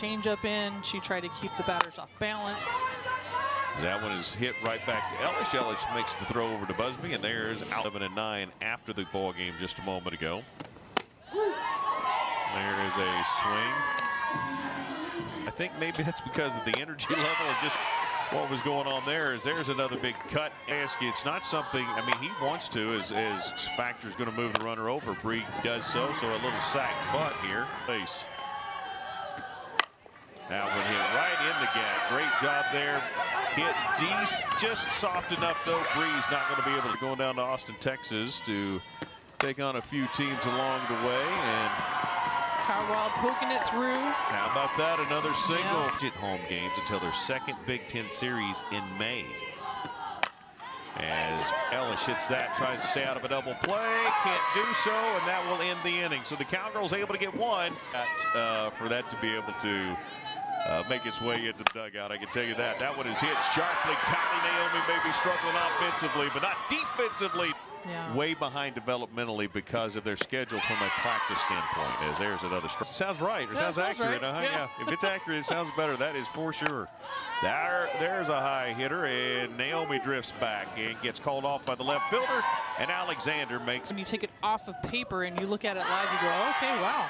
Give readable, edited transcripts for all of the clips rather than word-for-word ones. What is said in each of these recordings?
Change up in. She tried to keep the batters off balance. That one is hit right back to Ellis. Ellis makes the throw over to Busby, and there's 11-9 after the ball game just a moment ago. There is a swing. I think maybe that's because of the energy level and just what was going on there. There's another big cut. It's not something, I mean, he wants to as Factor's going to move the runner over. Bree does so a little sack bunt here. Base. That one hit right in the gap. Great job there. Hit just soft enough though. Bree's not going to be able to go down to Austin, Texas to take on a few teams along the way. And Carwell poking it through. How about that? Another single. At home games until their second Big Ten series in May. As Ellis hits that, tries to stay out of a double play, can't do so, and that will end the inning. So the Cowgirls able to get one for that to be able to make its way into the dugout. I can tell you that. That one is hit sharply. Kylie Naomi may be struggling offensively, but not defensively. Yeah. Way behind developmentally because of their schedule from a practice standpoint. As there's another strike. Sounds right. It sounds accurate. Right. Yeah. If it's accurate, it sounds better. That is for sure. There's a high hitter, and Naomi drifts back and gets called off by the left fielder, and Alexander makes. When you take it off of paper and you look at it live, you go, okay, wow.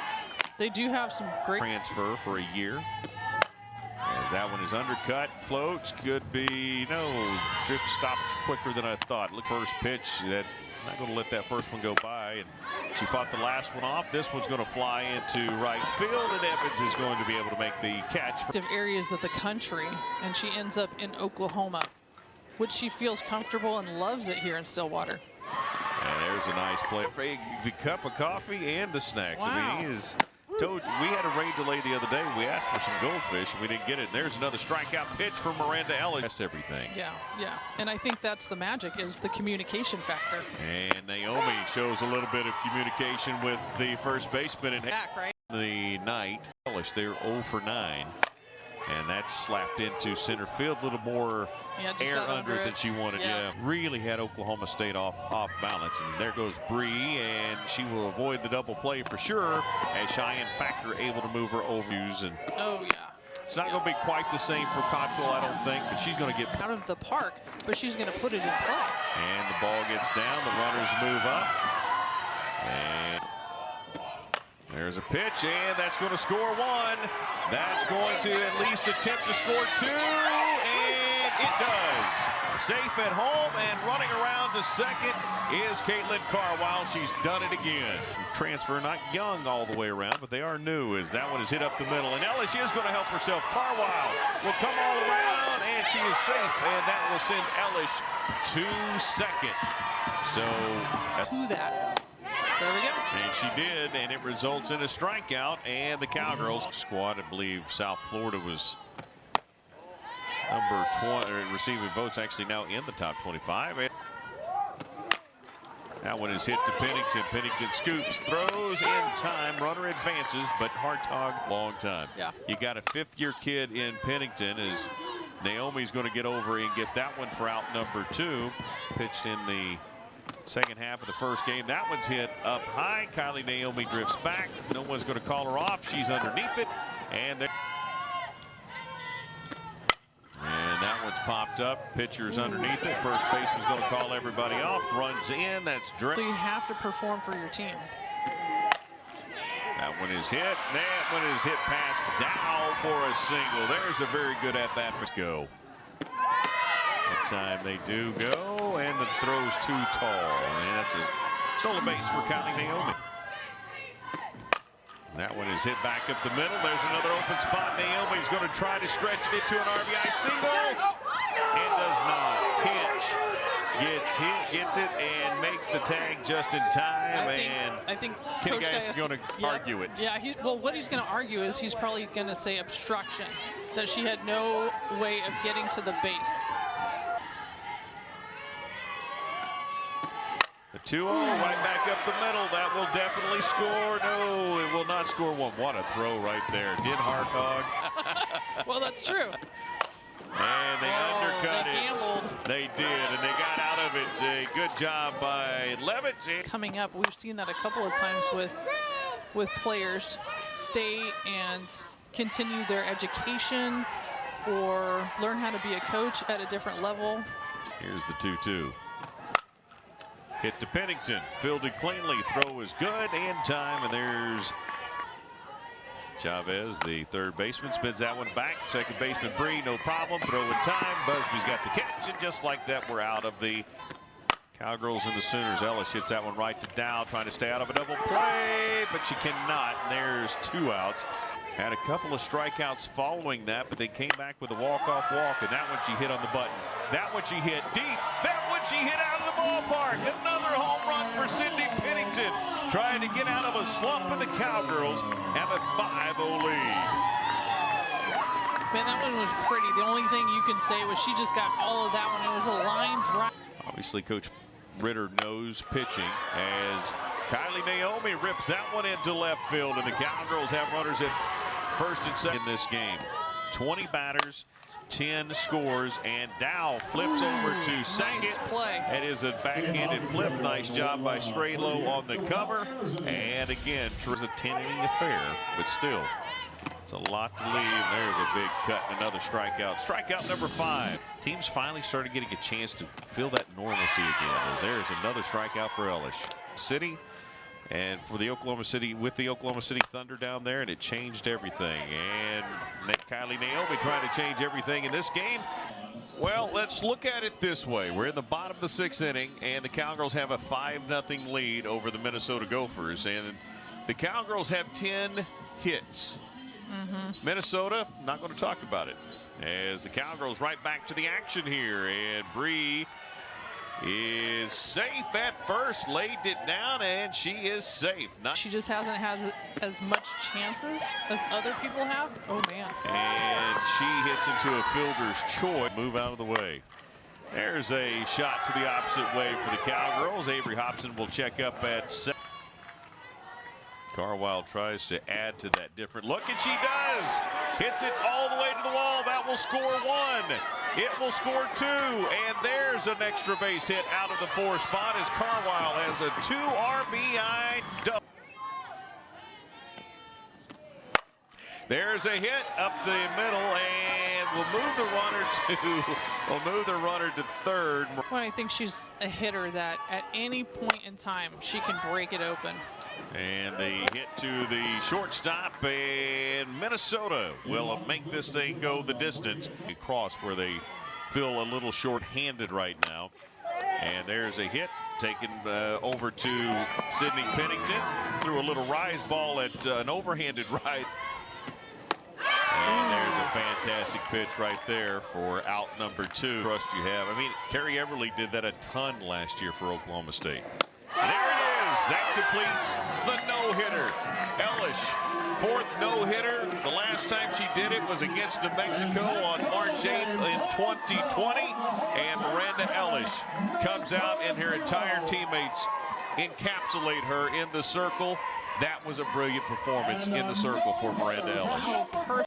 They do have some great transfer for a year. As that one is undercut, floats, could be, no, drift stopped quicker than I thought. Look, first pitch, that not going to let that first one go by, and she fought the last one off. This one's going to fly into right field, and Evans is going to be able to make the catch. Areas of the country, and she ends up in Oklahoma, which she feels comfortable and loves it here in Stillwater. And there's a nice play. The cup of coffee and the snacks. Wow. I mean, he is. We had a rain delay the other day. We asked for some goldfish, and we didn't get it. There's another strikeout pitch from Miranda Ellis. That's everything. Yeah. And I think that's the magic, is the communication factor. And Naomi shows a little bit of communication with the first baseman in right? The night. Ellis, they're 0 for 9. And that's slapped into center field. A little more air under it than she wanted. Yeah. Really had Oklahoma State off balance. And there goes Bree, and she will avoid the double play for sure, as Cheyenne Factor able to move her over. And it's not going to be quite the same for Cottrell, I don't think, but she's going to get out of the park, but she's going to put it in play. And the ball gets down. The runners move up. And there's a pitch, and that's going to score one. That's going to at least attempt to score two, and it does. Safe at home and running around to second is Caitlin Carwile. She's done it again. Transfer, not young all the way around, but they are new, as that one is hit up the middle. And Ellis is going to help herself. Carwile will come all around, and she is safe, and that will send Ellis to second. So to that. There we go. And she did, and it results in a strikeout. And the Cowgirls squad, I believe South Florida was number 20, receiving votes, actually now in the top 25. And that one is hit to Pennington. Pennington scoops, throws in time, runner advances, but Hartog, long time. Yeah. You got a fifth-year kid in Pennington, as Naomi's going to get over and get that one for out number 2. Pitched in the second half of the first game. That one's hit up high. Kylie Naomi drifts back. No one's going to call her off. She's underneath it. And that one's popped up. Pitcher's underneath it. First baseman's going to call everybody off. Runs in. That's driven. So you have to perform for your team. That one is hit. That one is hit past Dow for a single. There's a very good at-bat. Let's go. That time they do go, and the throw's too tall. And that's a stolen base for Kylie Naomi. That one is hit back up the middle. There's another open spot. Naomi's going to try to stretch it to an RBI single. And does not. Pitch gets hit, gets it, and makes the tag just in time. I think Kenny Geist is going to argue it. Yeah, well, what he's going to argue is he's probably going to say obstruction, that she had no way of getting to the base. The 2-0 right back up the middle. That will definitely score. No, it will not score one. What a throw right there. Did Hartog. Well, that's true. And they undercut they it. gambled. They did, and they got out of it. A good job by Levitt. Coming up, we've seen that a couple of times with players stay and continue their education or learn how to be a coach at a different level. Here's the 2-2. Hit to Pennington, fielded cleanly, throw is good, and time, and there's Chavez, the third baseman, spins that one back. Second baseman Bree, no problem, throw in time. Busby's got the catch, and just like that, we're out of the Cowgirls and the Sooners. Ellis hits that one right to Dow, trying to stay out of a double play, but she cannot. There's 2 outs. Had a couple of strikeouts following that, but they came back with a walk-off walk, and that one she hit on the button. That one she hit deep. That one she hit out of the ballpark. Another home run for Cindy Pennington, trying to get out of a slump, and the Cowgirls have a 5-0 lead. Man, that one was pretty. The only thing you can say was she just got all of that one. It was a line drive. Obviously, Coach Ritter knows pitching as Kylie Naomi rips that one into left field, and the Cowgirls have runners at first and second in this game. 20 batters, 10 scores, and Dow flips over to second. Nice play. It is a backhanded flip. Nice job by Straylow on the cover. And again, it was a 10-inning affair, but still, it's a lot to leave. There's a big cut and another strikeout. Strikeout number 5. Teams finally started getting a chance to feel that normalcy again, as there's another strikeout for Ellis City. And for the Oklahoma City, with the Oklahoma City Thunder down there, and it changed everything. And Kylie Naomi trying to change everything in this game. Well, let's look at it this way. We're in the bottom of the 6th inning, and the Cowgirls have a 5-0 lead over the Minnesota Gophers. And the Cowgirls have 10 hits. Minnesota, not going to talk about it. As the Cowgirls right back to the action here, and Bree is safe at first, laid it down, and she is safe. She just hasn't had as much chances as other people have. Oh, man. And she hits into a fielder's choice. Move out of the way. There's a shot to the opposite way for the Cowgirls. Avery Hobson will check up at second. Carwile tries to add to that different look, and she does. Hits it all the way to the wall. That will score 1. It will score 2, and there's an extra base hit out of the 4 spot as Carwile has a 2 RBI double. There's a hit up the middle, and we'll move the runner to third. Well, I think she's a hitter that at any point in time she can break it open. And they hit to the shortstop, and Minnesota will make this thing go the distance. Across where they feel a little short-handed right now. And there's a hit taken over to Sydney Pennington. Threw a little rise ball at an overhanded right. And there's a fantastic pitch right there for out number 2. Trust you have. I mean, Carrie Everly did that a ton last year for Oklahoma State. And there it is. That completes the no-hitter. Ellis, 4th no-hitter. The last time she did it was against New Mexico on March 8th in 2020. And Miranda Ellis comes out, and her entire teammates encapsulate her in the circle. That was a brilliant performance in the circle for Miranda Ellis. Oh, perfect.